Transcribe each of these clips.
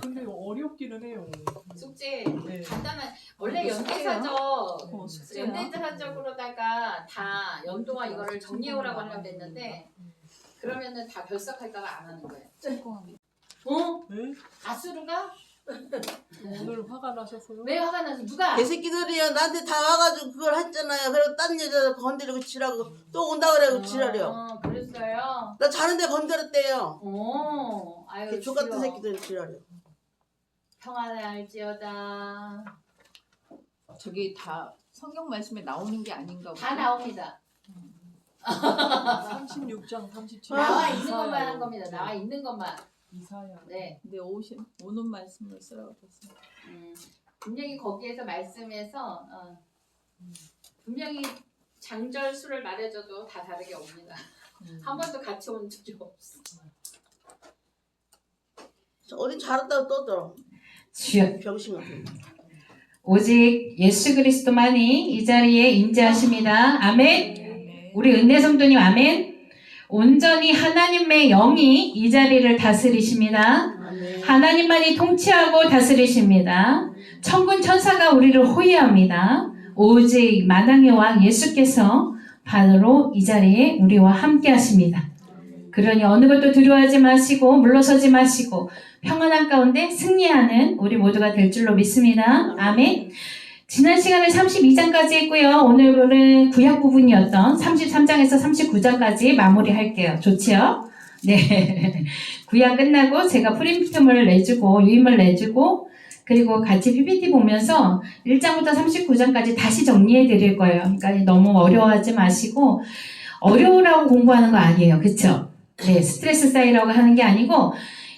근데 어렵기는 해요. 숙제 네. 간단한 원래 이거 숙제야? 연대사적 숙제야? 연대사적으로다가 다 연도와 이거를 정리해오라고 하려고 했는데 그러면은 다 결석할까봐 안 하는 거예요. 어? 네? 아수르가 오늘 화가 나셨어요? 왜 화가 나서 누가? 개새끼들이야 나한테 다 와가지고 그걸 했잖아요. 그리고 딴 여자 건드리고 치라고 또 온다 그래고 지랄이요. 그랬어요. 나 자는데 건드렸대요. 아유. 그 족같은 싫어. 새끼들 지랄이요. 평안을 알지어다. 저기 다 성경 말씀에 나오는 게 아닌가 보다. 다 나옵니다. 36장 37장 나와 있는 것만 한 겁니다. 나와 있는 것만. 이사야. 네. 근데 오는 말씀을 쓰라고 했어. 분명히 거기에서 말씀에서 분명히 장절 수를 말해줘도 다 다르게 옵니다. 한 번도 같이 온 적이 없어. 어디 잘했다고 떠들어. 주여, 병신 같은 거. 오직 예수 그리스도만이 이 자리에 임재하십니다. 아멘. 우리 은혜 성도님 아멘. 온전히 하나님의 영이 이 자리를 다스리십니다. 아멘. 하나님만이 통치하고 다스리십니다. 천군 천사가 우리를 호위합니다. 오직 만왕의 왕 예수께서 바로 이 자리에 우리와 함께 하십니다. 그러니 어느 것도 두려워하지 마시고 물러서지 마시고 평안한 가운데 승리하는 우리 모두가 될 줄로 믿습니다. 아멘. 지난 시간에 32장까지 했고요. 오늘은 구약 부분이었던 33장에서 39장까지 마무리할게요. 좋지요? 네. 구약 끝나고 제가 프린트물 내주고 유인물 내주고 그리고 같이 PPT 보면서 1장부터 39장까지 다시 정리해 드릴 거예요. 그러니까 너무 어려워하지 마시고 어려우라고 공부하는 거 아니에요. 그쵸? 네. 스트레스 쌓이라고 하는 게 아니고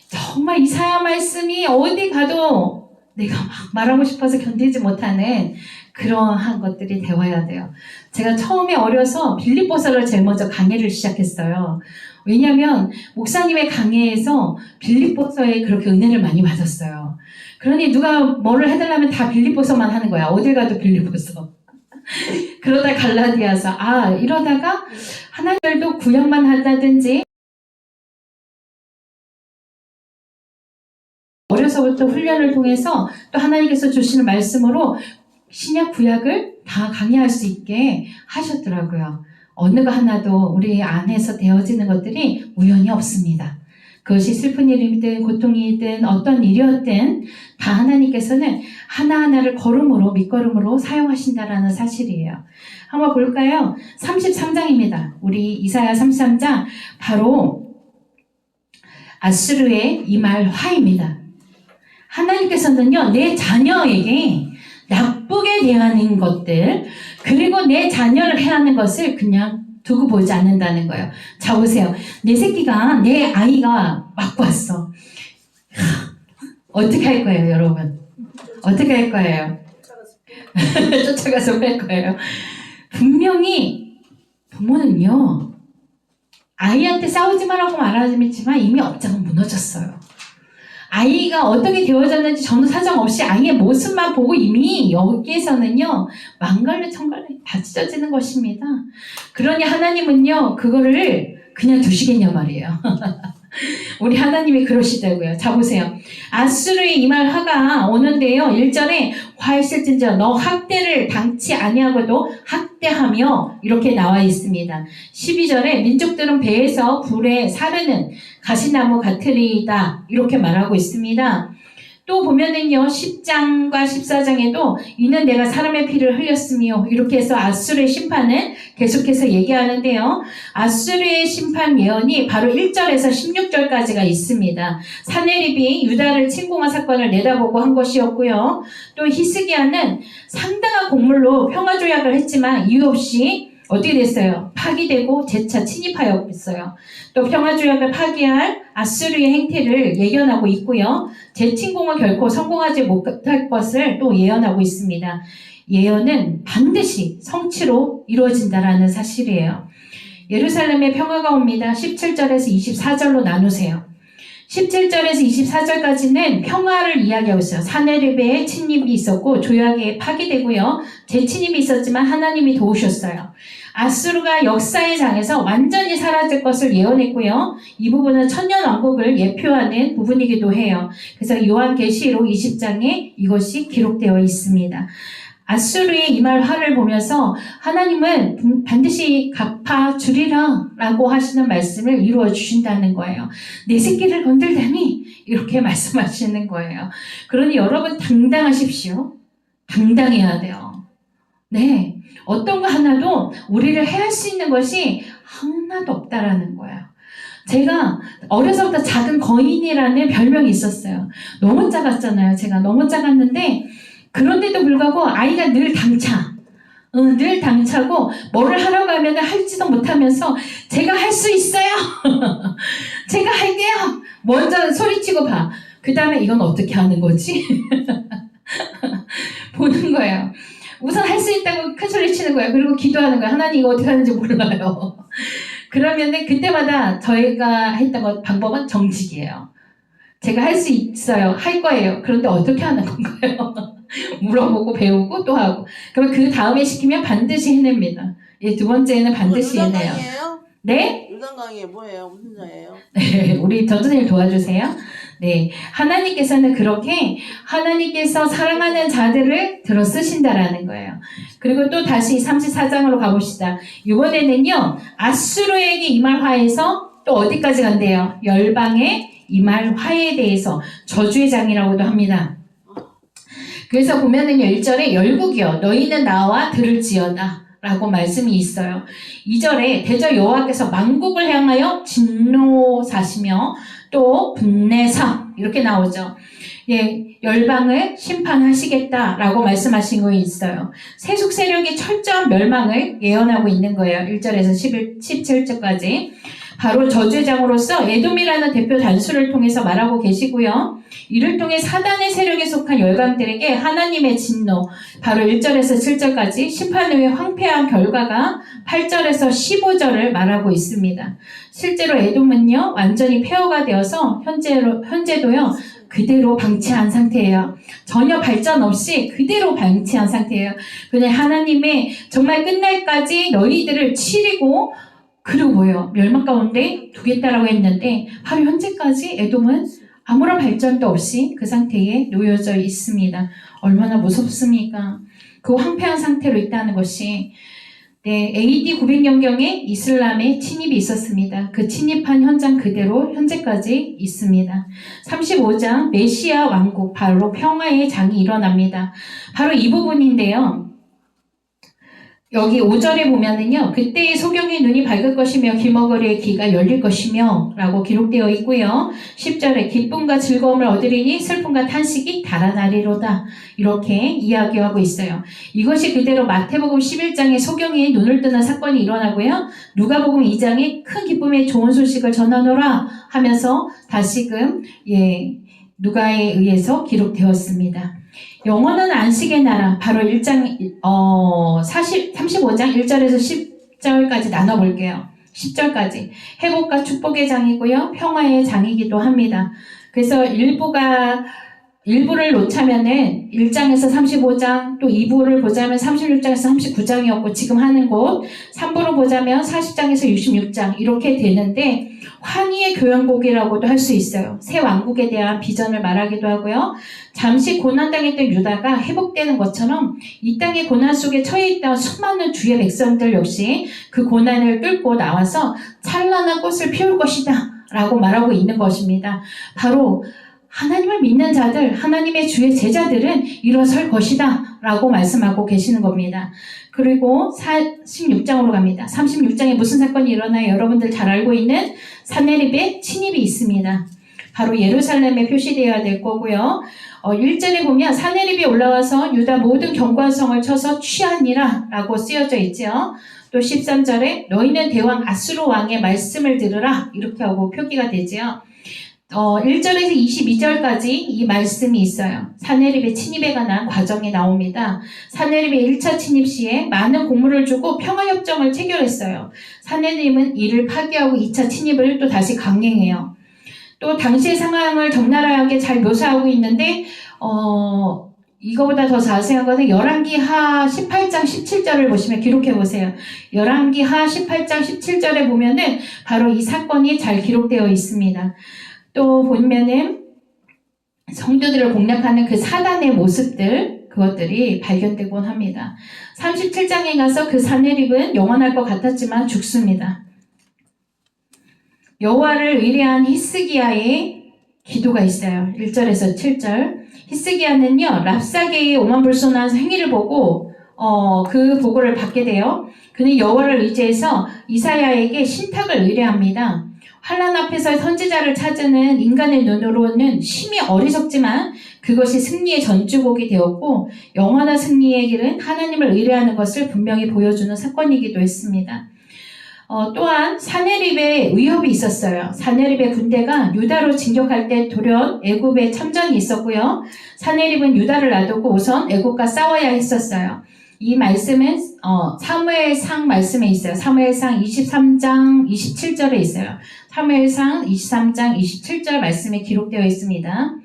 정말 이사야 말씀이 어디 가도 내가 막 말하고 싶어서 견디지 못하는 그러한 것들이 되어야 돼요. 제가 처음에 어려서 빌립보서를 제일 먼저 강의를 시작했어요. 왜냐하면 목사님의 강의에서 빌립보서에 그렇게 은혜를 많이 받았어요. 그러니 누가 뭐를 해달라면 다 빌립보서만 하는 거야. 어딜 가도 빌립보서. 그러다 갈라디아서 이러다가 하나님들도 구약만 한다든지 어려서부터 훈련을 통해서 또 하나님께서 주시는 말씀으로 신약 구약을 다 강의할 수 있게 하셨더라고요. 어느 거 하나도 우리 안에서 되어지는 것들이 우연히 없습니다. 그것이 슬픈 일이든 고통이든 어떤 일이었든 다 하나님께서는 하나하나를 걸음으로 밑걸음으로 사용하신다라는 사실이에요. 한번 볼까요? 33장입니다. 우리 이사야 33장 바로 아수르의 이 말 화입니다. 하나님께서는요, 내 자녀에게 나쁘게 대하는 것들, 그리고 내 자녀를 해하는 것을 그냥 두고 보지 않는다는 거예요. 자, 보세요. 내 새끼가, 내 아이가 맞고 왔어. 어떻게 할 거예요, 여러분? 어떻게 할 거예요? 쫓아가서 뺄 거예요. 분명히 부모는요, 아이한테 싸우지 말라고 말하지만 이미 업장은 무너졌어요. 아이가 어떻게 되어졌는지 전후 사정 없이 아이의 모습만 보고 이미 여기에서는요, 망갈래 청갈래 다 찢어지는 것입니다. 그러니 하나님은요, 그거를 그냥 두시겠냐 말이에요. 우리 하나님이 그러시다고요. 자, 보세요. 아수르의 이 말 하가 오는데요. 1절에 화 있을진저 너 학대를 당치 아니하고도 학대하며 이렇게 나와 있습니다. 12절에 민족들은 배에서 불에 사르는 가시나무 같으리이다 이렇게 말하고 있습니다. 또 보면은요 10장과 14장에도 이는 내가 사람의 피를 흘렸으며 이렇게 해서 아수르의 심판을 계속해서 얘기하는데요. 아수르의 심판 예언이 바로 1절에서 16절까지가 있습니다. 사네립이 유다를 침공한 사건을 내다보고 한 것이었고요. 또 히스기야는 상당한 곡물로 평화조약을 했지만 이유 없이 어떻게 됐어요? 파기되고 재차 침입하여 있어요. 또 평화조약을 파기할 아수르의 행태를 예견하고 있고요. 재침공은 결코 성공하지 못할 것을 또 예언하고 있습니다. 예언은 반드시 성취로 이루어진다라는 사실이에요. 예루살렘에 평화가 옵니다. 17절에서 24절로 나누세요. 17절에서 24절까지는 평화를 이야기하고 있어요. 사네립의 침입이 있었고 조약에 파기되고요. 재침입이 있었지만 하나님이 도우셨어요. 아수르가 역사의 장에서 완전히 사라질 것을 예언했고요. 이 부분은 천년왕국을 예표하는 부분이기도 해요. 그래서 요한계시록 20장에 이것이 기록되어 있습니다. 아수르의 임할 화를 보면서 하나님은 반드시 갚아주리라 라고 하시는 말씀을 이루어 주신다는 거예요. 내 새끼를 건들다니 이렇게 말씀하시는 거예요. 그러니 여러분 당당하십시오. 당당해야 돼요. 네, 어떤 거 하나도 우리를 해할 수 있는 것이 하나도 없다라는 거예요. 제가 어려서부터 작은 거인이라는 별명이 있었어요. 너무 작았잖아요. 제가 너무 작았는데 그런데도 불구하고 아이가 늘 당차. 늘 당차고 뭐를 하러 가면 할지도 못하면서 제가 할 수 있어요. 제가 할게요. 먼저 소리치고 봐. 그 다음에 이건 어떻게 하는 거지? 보는 거예요. 우선 할 수 있다고 큰 소리 치는 거예요. 그리고 기도하는 거예요. 하나님 이거 어떻게 하는지 몰라요. 그러면은 그때마다 저희가 했던 방법은 정직이에요. 제가 할 수 있어요. 할 거예요. 그런데 어떻게 하는 건가요? 물어보고 배우고 또 하고. 그러면 그 다음에 시키면 반드시 해냅니다. 예, 두 번째는 반드시 해내요. 유단강이에요? 네? 유단강이 뭐예요? 무슨 자예요? 네, 우리 전도사님 도와주세요. 네, 하나님께서는 그렇게 하나님께서 사랑하는 자들을 들어 쓰신다라는 거예요. 그리고 또 다시 34장으로 가봅시다. 이번에는요, 아수르에게 임할 화에서 또 어디까지 간대요? 열방의 임할 화에 대해서 저주의 장이라고도 합니다. 그래서 보면은요, 1절에 열국이여 너희는 나와 들을지어다 라고 말씀이 있어요. 2절에 대저 여호와께서 만국을 향하여 진노사시며 또 분내사 이렇게 나오죠. 예, 열방을 심판하시겠다라고 말씀하신 거 있어요. 세속 세력이 철저한 멸망을 예언하고 있는 거예요. 1절에서 17절까지. 바로 저주장으로서 에돔이라는 대표 단수를 통해서 말하고 계시고요. 이를 통해 사단의 세력에 속한 열강들에게 하나님의 진노, 바로 1절에서 7절까지 심판 후에 황폐한 결과가 8절에서 15절을 말하고 있습니다. 실제로 에돔은요, 완전히 폐허가 되어서 현재도요, 그대로 방치한 상태예요. 전혀 발전 없이 그대로 방치한 상태예요. 그냥 하나님의 정말 끝날까지 너희들을 치리고 그리고 뭐예요? 멸망 가운데 두겠다라고 했는데 바로 현재까지 에돔은 아무런 발전도 없이 그 상태에 놓여져 있습니다. 얼마나 무섭습니까? 그 황폐한 상태로 있다는 것이. 네, AD 900년경에 이슬람의 침입이 있었습니다. 그 침입한 현장 그대로 현재까지 있습니다. 35장 메시아 왕국, 바로 평화의 장이 일어납니다. 바로 이 부분인데요. 여기 5절에 보면은요, 그때의 소경의 눈이 밝을 것이며 귀머거리의 귀가 열릴 것이며 라고 기록되어 있고요. 10절에 기쁨과 즐거움을 얻으리니 슬픔과 탄식이 달아나리로다. 이렇게 이야기하고 있어요. 이것이 그대로 마태복음 11장에 소경의 눈을 뜨는 사건이 일어나고요. 누가복음 2장에 큰 기쁨의 좋은 소식을 전하노라 하면서 다시금 누가에 의해서 기록되었습니다. 영원한 안식의 나라, 바로 35장 1절에서 10절까지 나눠볼게요. 10절까지. 회복과 축복의 장이고요. 평화의 장이기도 합니다. 그래서 일부를 놓자면은 1장에서 35장, 또 2부를 보자면 36장에서 39장이었고, 지금 하는 곳, 3부로 보자면 40장에서 66장, 이렇게 되는데, 환희의 교향곡이라고도 할 수 있어요. 새 왕국에 대한 비전을 말하기도 하고요. 잠시 고난당했던 유다가 회복되는 것처럼 이 땅의 고난 속에 처해 있던 수많은 주의 백성들 역시 그 고난을 뚫고 나와서 찬란한 꽃을 피울 것이다 라고 말하고 있는 것입니다. 바로 하나님을 믿는 자들, 하나님의 주의 제자들은 일어설 것이다 라고 말씀하고 계시는 겁니다. 그리고 36장으로 갑니다. 36장에 무슨 사건이 일어나요? 여러분들 잘 알고 있는 산헤립의 침입이 있습니다. 바로 예루살렘에 표시되어야 될 거고요. 1절에 보면 산헤립이 올라와서 유다 모든 견고한 쳐서 취하니라 라고 쓰여져 있죠. 또 13절에 너희는 대왕 아수르 왕의 말씀을 들으라 이렇게 하고 표기가 되죠. 1절에서 22절까지 이 말씀이 있어요. 산헤립의 침입에 관한 과정이 나옵니다. 산헤립의 1차 침입 시에 많은 공물을 주고 평화협정을 체결했어요. 산헤립은 이를 파기하고 2차 침입을 또 다시 강행해요. 또 당시의 상황을 적나라하게 잘 묘사하고 있는데 이거보다 더 자세한 거는 열왕기하 18장 17절을 보시면 기록해 보세요. 열왕기하 18장 17절에 보면은 바로 이 사건이 잘 기록되어 있습니다. 또 보면은 성도들을 공략하는 그 사단의 모습들, 그것들이 발견되곤 합니다. 37장에 가서 그 사내립은 영원할 것 같았지만 죽습니다. 여호와를 의뢰한 히스기야의 기도가 있어요. 1절에서 7절. 히스기야는요, 랍사게의 오만불손한 행위를 보고 그 보고를 받게 돼요. 그는 여호와를 의지해서 이사야에게 신탁을 의뢰합니다. 환난 앞에서 선지자를 찾는 인간의 눈으로는 심히 어리석지만 그것이 승리의 전주곡이 되었고 영원한 승리의 길은 하나님을 의뢰하는 것을 분명히 보여주는 사건이기도 했습니다. 또한 사네립의 위협이 있었어요. 사네립의 군대가 유다로 진격할 때 돌연 애굽에 참전이 있었고요. 사네립은 유다를 놔두고 우선 애굽과 싸워야 했었어요. 이 말씀은 사무엘상 말씀에 있어요. 사무엘상 23장 27절에 있어요. 사무엘상 23장 27절 말씀에 기록되어 있습니다.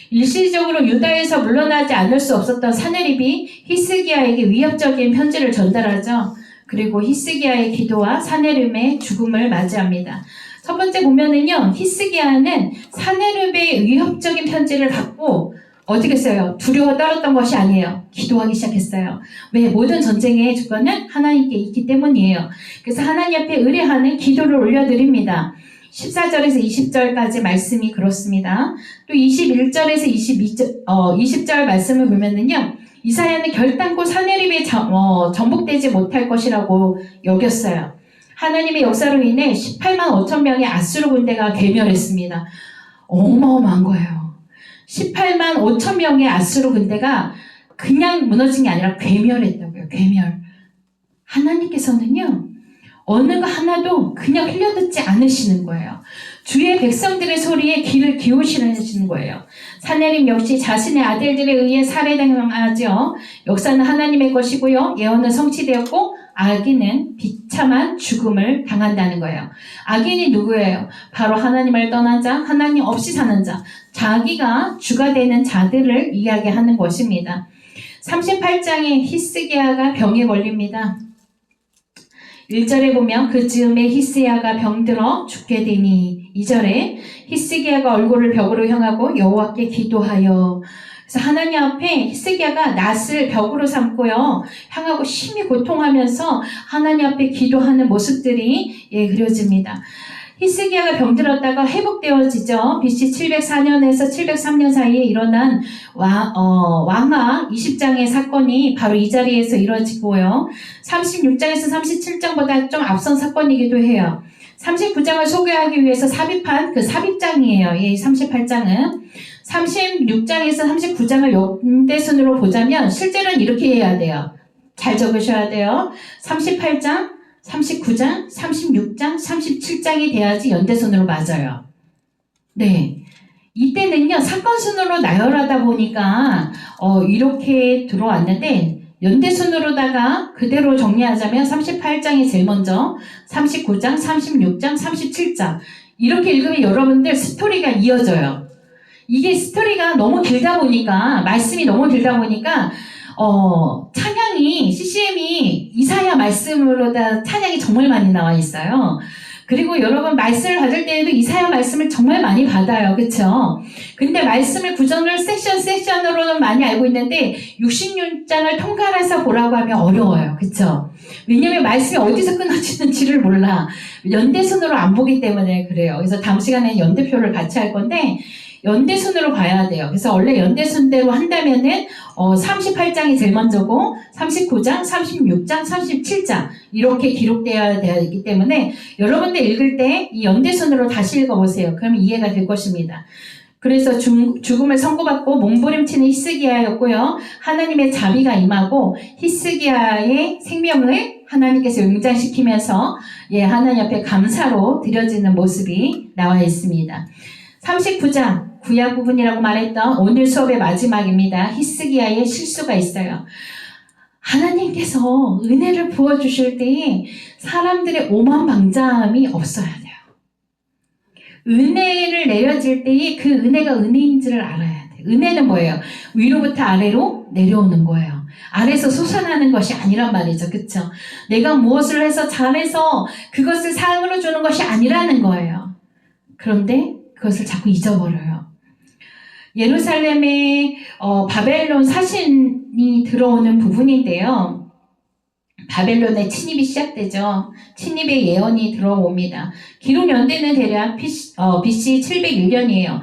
일시적으로 유다에서 물러나지 않을 수 없었던 사네립이 히스기야에게 위협적인 편지를 전달하죠. 그리고 히스기야의 기도와 사네립의 죽음을 맞이합니다. 첫 번째 보면은요, 히스기야는 사네립의 위협적인 편지를 받고 어떻게 했어요? 두려워 떨었던 것이 아니에요. 기도하기 시작했어요. 왜? 모든 전쟁의 주권은 하나님께 있기 때문이에요. 그래서 하나님 앞에 의뢰하는 기도를 올려드립니다. 14절에서 20절까지 말씀이 그렇습니다. 또 21절에서 20절 말씀을 보면은요, 이사야는 결단코 사네립에 정복되지 못할 것이라고 여겼어요. 하나님의 역사로 인해 18만 5천 명의 아수르 군대가 괴멸했습니다. 어마어마한 거예요. 18만 5천 명의 아수르 군대가 그냥 무너진 게 아니라 괴멸했다고요. 괴멸. 하나님께서는요, 어느 거 하나도 그냥 흘려듣지 않으시는 거예요. 주의 백성들의 소리에 귀를 기울이시는 거예요. 사네립 역시 자신의 아들들에 의해 살해당하죠. 역사는 하나님의 것이고요. 예언은 성취되었고 악인은 비참한 죽음을 당한다는 거예요. 악인이 누구예요? 바로 하나님을 떠난 자, 하나님 없이 사는 자, 자기가 주가 되는 자들을 이야기하는 것입니다. 38장에 히스기야가 병에 걸립니다. 1절에 보면 그 즈음에 히스기야가 병들어 죽게 되니 2절에 히스기야가 얼굴을 벽으로 향하고 여호와께 기도하여, 그래서 하나님 앞에 히스기야가 낫을 벽으로 삼고요 향하고 심히 고통하면서 하나님 앞에 기도하는 모습들이 그려집니다. 히스기야가 병들었다가 회복되어지죠. BC 704년에서 703년 사이에 일어난 왕하 20장의 사건이 바로 이 자리에서 이루어지고요. 36장에서 37장보다 좀 앞선 사건이기도 해요. 39장을 소개하기 위해서 삽입한 그 삽입장이에요. 이 38장은. 36장에서 39장을 연대순으로 보자면 실제로는 이렇게 해야 돼요. 잘 적으셔야 돼요. 38장, 39장, 36장, 37장이 돼야지 연대순으로 맞아요. 네. 이때는요, 사건 순으로 나열하다 보니까, 이렇게 들어왔는데, 연대순으로다가 그대로 정리하자면 38장이 제일 먼저, 39장, 36장, 37장. 이렇게 읽으면 여러분들 스토리가 이어져요. 이게 스토리가 너무 길다 보니까, 말씀이 너무 길다 보니까, 찬양이, CCM이 이사야 말씀으로다 찬양이 정말 많이 나와 있어요. 그리고 여러분 말씀을 받을 때에도 이사야 말씀을 정말 많이 받아요. 그쵸? 근데 말씀을 구절을 섹션으로는 많이 알고 있는데 66장을 통괄해서 보라고 하면 어려워요. 그쵸? 왜냐면 말씀이 어디서 끊어지는지를 몰라. 연대순으로 안 보기 때문에 그래요. 그래서 다음 시간에 연대표를 같이 할 건데 연대순으로 봐야 돼요. 그래서 원래 연대순대로 한다면은 38장이 제일 먼저고 39장, 36장, 37장 이렇게 기록되어야 되기 때문에 여러분들 읽을 때 이 연대순으로 다시 읽어보세요. 그러면 이해가 될 것입니다. 그래서 죽음을 선고받고 몸부림치는 히스기야였고요. 하나님의 자비가 임하고 히스기야의 생명을 하나님께서 응장시키면서 하나님 앞에 감사로 드려지는 모습이 나와 있습니다. 39장 구약 부분이라고 말했던 오늘 수업의 마지막입니다. 히스기야의 실수가 있어요. 하나님께서 은혜를 부어주실 때에 사람들의 오만방자함이 없어야 돼요. 은혜를 내려질 때에 그 은혜가 은혜인지를 알아야 돼. 은혜는 뭐예요? 위로부터 아래로 내려오는 거예요. 아래에서 솟아나는 것이 아니란 말이죠. 그쵸? 내가 무엇을 해서 잘해서 그것을 상으로 주는 것이 아니라는 거예요. 그런데 그것을 자꾸 잊어버려요. 예루살렘에 바벨론 사신이 들어오는 부분인데요. 바벨론의 침입이 시작되죠. 침입의 예언이 들어옵니다. 기록 연대는 대략 BC 701년이에요.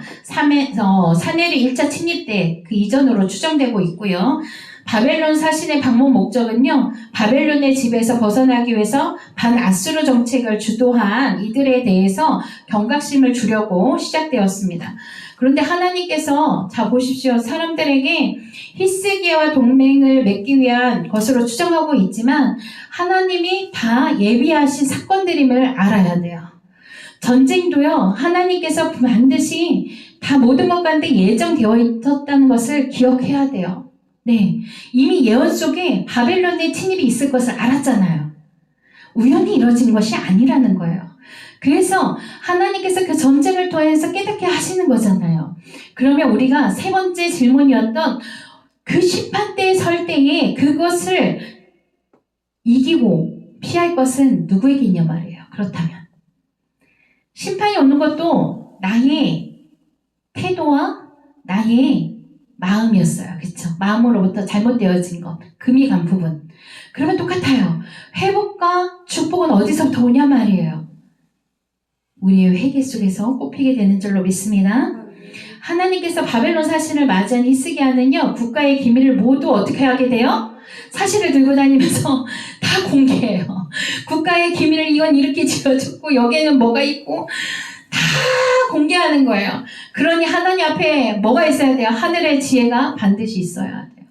사내리 1차 침입 때 그 이전으로 추정되고 있고요. 바벨론 사신의 방문 목적은요, 바벨론의 집에서 벗어나기 위해서 반아수르 정책을 주도한 이들에 대해서 경각심을 주려고 시작되었습니다. 그런데 하나님께서 자 보십시오. 사람들에게 히스기야와 동맹을 맺기 위한 것으로 추정하고 있지만 하나님이 다 예비하신 사건들임을 알아야 돼요. 전쟁도요, 하나님께서 반드시 다 모든 것 가운데 예정되어 있었다는 것을 기억해야 돼요. 네, 이미 예언 속에 바벨론의 침입이 있을 것을 알았잖아요. 우연히 이루어진 것이 아니라는 거예요. 그래서 하나님께서 그 전쟁을 통해서 깨닫게 하시는 거잖아요. 그러면 우리가 세 번째 질문이었던 그 심판대에 설 때에 그것을 이기고 피할 것은 누구에게 있냐 말이에요. 그렇다면 심판이 오는 것도 나의 태도와 나의 마음이었어요. 그쵸? 마음으로부터 잘못되어진 것, 금이 간 부분. 그러면 똑같아요. 회복과 축복은 어디서부터 오냐 말이에요. 우리의 회개 속에서 꼽히게 되는 줄로 믿습니다. 하나님께서 바벨론 사신을 맞이한 히스기야는요, 국가의 기밀을 모두 어떻게 하게 돼요? 사실을 들고 다니면서 다 공개해요. 국가의 기밀을 이건 이렇게 지어줬고 여기에는 뭐가 있고 다 공개하는 거예요. 그러니 하나님 앞에 뭐가 있어야 돼요? 하늘의 지혜가 반드시 있어야 돼요.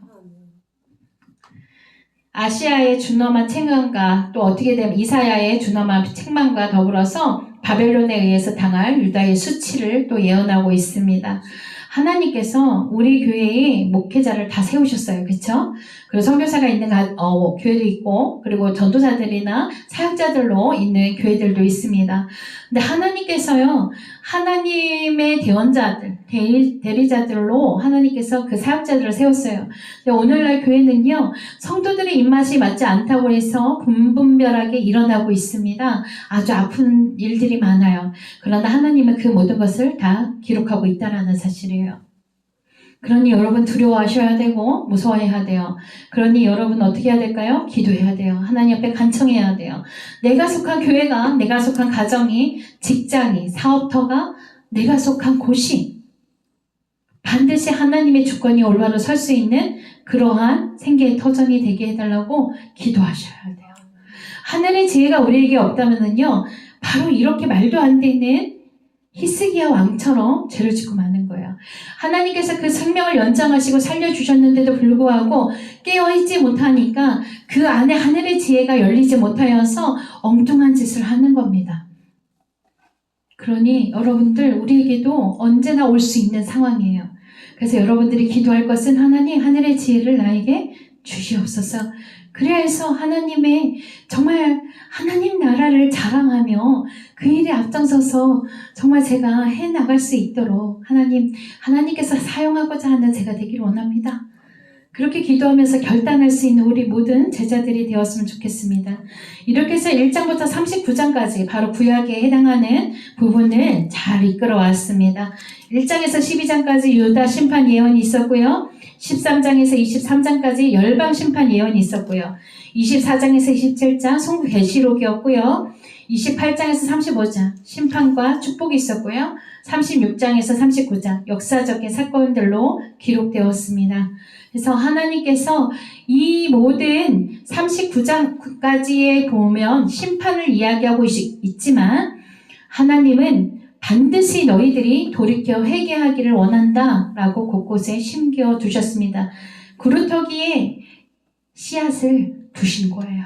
아시아의 준엄한 책망과 또 어떻게 되면 이사야의 준엄한 책망과 더불어서 바벨론에 의해서 당할 유다의 수치를 또 예언하고 있습니다. 하나님께서 우리 교회에 목회자를 다 세우셨어요. 그렇죠? 그리고 선교사가 있는 교회도 있고 그리고 전도사들이나 사역자들로 있는 교회들도 있습니다. 근데 하나님께서요, 하나님의 대언자들, 대리자들로 하나님께서 그 사역자들을 세웠어요. 근데 오늘날 교회는요, 성도들의 입맛이 맞지 않다고 해서 분분별하게 일어나고 있습니다. 아주 아픈 일들이 많아요. 그러나 하나님은 그 모든 것을 다 기록하고 있다는 사실이에요. 그러니 여러분 두려워하셔야 되고 무서워해야 돼요. 그러니 여러분 어떻게 해야 될까요? 기도해야 돼요. 하나님 앞에 간청해야 돼요. 내가 속한 교회가, 내가 속한 가정이, 직장이, 사업터가, 내가 속한 곳이 반드시 하나님의 주권이 올바로 설 수 있는 그러한 생계의 터전이 되게 해달라고 기도하셔야 돼요. 하늘의 지혜가 우리에게 없다면요, 바로 이렇게 말도 안 되는 히스기야 왕처럼 죄를 짓고 마는 거예요. 하나님께서 그 생명을 연장하시고 살려주셨는데도 불구하고 깨어있지 못하니까 그 안에 하늘의 지혜가 열리지 못하여서 엉뚱한 짓을 하는 겁니다. 그러니 여러분들, 우리에게도 언제나 올 수 있는 상황이에요. 그래서 여러분들이 기도할 것은 하나님, 하늘의 지혜를 나에게 주시옵소서. 그래서 하나님의 정말 하나님 나라를 자랑하며 그 일에 앞장서서 정말 제가 해나갈 수 있도록 하나님께서 사용하고자 하는 제가 되길 원합니다. 그렇게 기도하면서 결단할 수 있는 우리 모든 제자들이 되었으면 좋겠습니다. 이렇게 해서 1장부터 39장까지 바로 구약에 해당하는 부분을 잘 이끌어왔습니다. 1장에서 12장까지 유다 심판 예언이 있었고요. 13장에서 23장까지 열방 심판 예언이 있었고요. 24장에서 27장 성부 계시록이었고요. 28장에서 35장 심판과 축복이 있었고요. 36장에서 39장 역사적인 사건들로 기록되었습니다. 그래서 하나님께서 이 모든 39장까지에 보면 심판을 이야기하고 있지만 하나님은 반드시 너희들이 돌이켜 회개하기를 원한다라고 곳곳에 심겨 두셨습니다. 구루터기에 씨앗을 두신 거예요.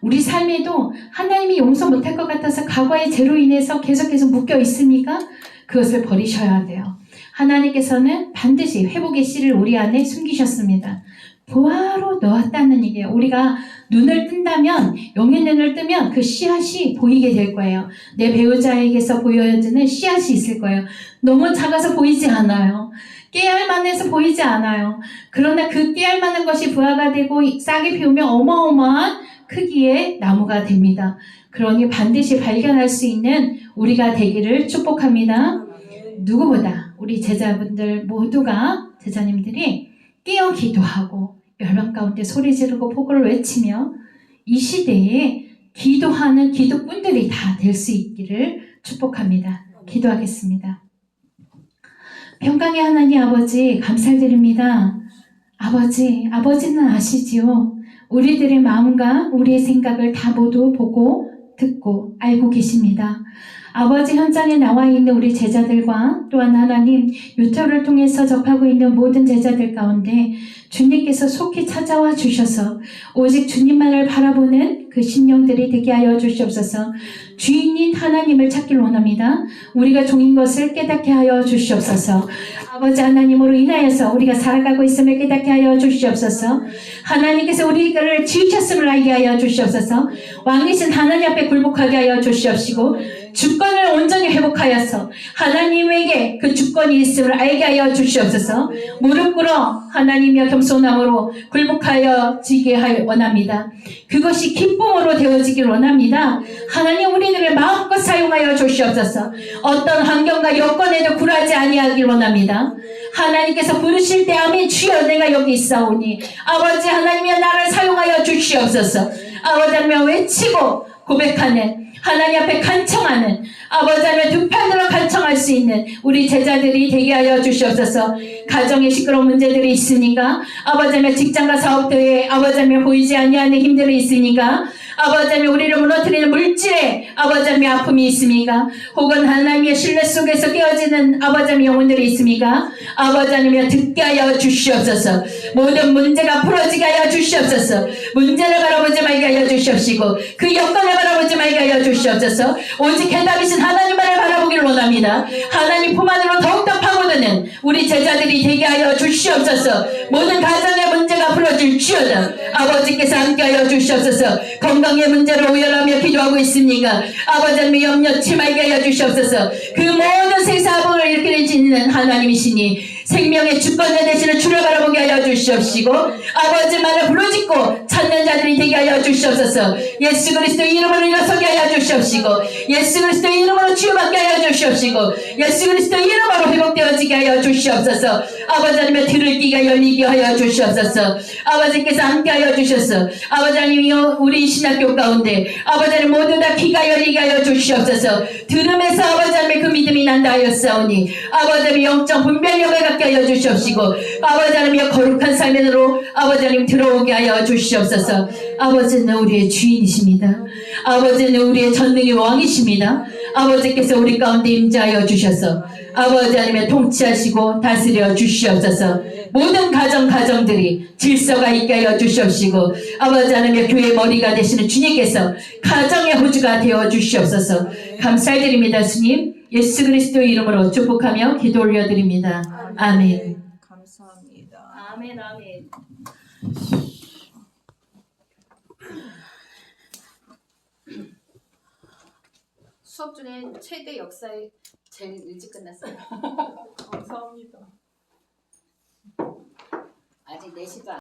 우리 삶에도 하나님이 용서 못할 것 같아서 과거의 죄로 인해서 계속해서 묶여 있습니까? 그것을 버리셔야 돼요. 하나님께서는 반드시 회복의 씨를 우리 안에 숨기셨습니다. 부화로 넣었다는 얘기예요. 우리가 눈을 뜬다면, 영의 눈을 뜨면 그 씨앗이 보이게 될 거예요. 내 배우자에게서 보여지는 씨앗이 있을 거예요. 너무 작아서 보이지 않아요. 깨알만해서 보이지 않아요. 그러나 그 깨알만한 것이 부화가 되고 싹이 피우면 어마어마한 크기의 나무가 됩니다. 그러니 반드시 발견할 수 있는 우리가 되기를 축복합니다. 누구보다 우리 제자분들 모두가, 제자님들이 깨어 기도하고 열방 가운데 소리 지르고 복을 외치며 이 시대에 기도하는 기도꾼들이 다 될 수 있기를 축복합니다. 기도하겠습니다. 평강의 하나님 아버지 감사드립니다. 아버지는 아시지요. 우리들의 마음과 우리의 생각을 다 모두 보고 듣고 알고 계십니다. 아버지, 현장에 나와 있는 우리 제자들과 또한 하나님 유튜브를 통해서 접하고 있는 모든 제자들 가운데 주님께서 속히 찾아와 주셔서 오직 주님만을 바라보는 그 심령들이 되게 하여 주시옵소서. 주인인 하나님을 찾길 원합니다. 우리가 종인 것을 깨닫게 하여 주시옵소서. 아버지 하나님으로 인하여서 우리가 살아가고 있음을 깨닫게 하여 주시옵소서. 하나님께서 우리를 지으셨음을 알게 하여 주시옵소서. 왕이신 하나님 앞에 굴복하게 하여 주시옵시고 주권을 온전히 회복하여서 하나님에게 그 주권이 있음을 알게 하여 주시옵소서. 무릎 꿇어 하나님의 겸손함으로 굴복하여 지게 원합니다. 그것이 기쁨으로 되어지길 원합니다. 하나님, 우리들을 마음껏 사용하여 주시옵소서. 어떤 환경과 여건에도 굴하지 아니하길 원합니다. 하나님께서 부르실 때 아멘 주여 내가 여기 있사오니 아버지 하나님이여 나를 사용하여 주시옵소서. 아버지 하나님 외치고 고백하는, 하나님 앞에 간청하는, 아버지 하나님 두 편으로 간청할 수 있는 우리 제자들이 되게 하여 주시옵소서. 가정에 시끄러운 문제들이 있으니까, 아버지 하나님 직장과 사업터에 아버지 하나님 보이지 아니하는 힘들이 있으니까, 아버지 하나님 우리를 무너뜨리는 물질에 아버지 하나님 아픔이 있습니까? 혹은 하나님의 신뢰 속에서 깨어지는 아버지 하나님 영혼들이 있습니까? 아버지 하나님 듣게 하여 주시옵소서. 모든 문제가 풀어지게 하여 주시옵소서. 문제를 바라보지 말게 하여 주시옵시고 그 여건을 바라보지 말게 하여 주시옵소서. 오직 해답이신 하나님만을 바라보기를 원합니다. 하나님 품 안으로 더욱더 파고드는 우리 제자들이 되게 하여 주시옵소서. 모든 가정의 문제가 풀어질지어다. 아버지께서 함께하여 주시옵소서. 건강의 문제로 오열하며 기도하고 있습니까? 아버지 하나님 염려치 말게 하여 주시옵소서. 그 모든 세사복을 일으키는 짓는 하나님이시니 생명의 주권자 되시는 주를 바라보게 하여 주시옵시고 아버지만을 부르짖고 찾는 자들이 되게 하여 주시옵소서. 예수 그리스도의 이름으로 일어서게 하여 주시옵시고 예수 그리스도의 이름으로 치유받게 하여 주시옵시고 예수 그리스도의 이름으로 회복되어지게 하여 주시옵소서. 아버지 하나님의 들을 귀가 열리게 하여 주시옵소서. 아버지께서 함께 하여 주셔서 아버지 하나님이여 우리 신학교 가운데 아버지 하나님 모두 다 귀가 열리게 하여 주시옵소서. 들음에서 아버지 하나님의 그 믿음이 난다 하였사오니 아버지 하나님 영적 분별력을 갖게 하여 주시옵시고 아버지 하나님의 거룩한 삶으로 아버지 하나님 들어오게 하여 주시옵소서. 아버지는 우리의 주인이십니다. 아버지는 우리의 전능의 왕이십니다. 아버지께서 우리 가운데 임재하여 주셔서 아버지 하나님의 통치하시고 다스려 주시옵소서. 모든 가정들이 질서가 있게 하여 주시옵시고 아버지 하나님의 교회의 머리가 되시는 주님께서 가정의 호주가 되어 주시옵소서. 감사드립니다. 주님 예수 그리스도의 이름으로 축복하며 기도 올려드립니다. 아멘. 감사합니다. 아멘 아멘. 수업 중에 최대 역사에 제일 일찍 끝났어요. 감사합니다. 아직 4시도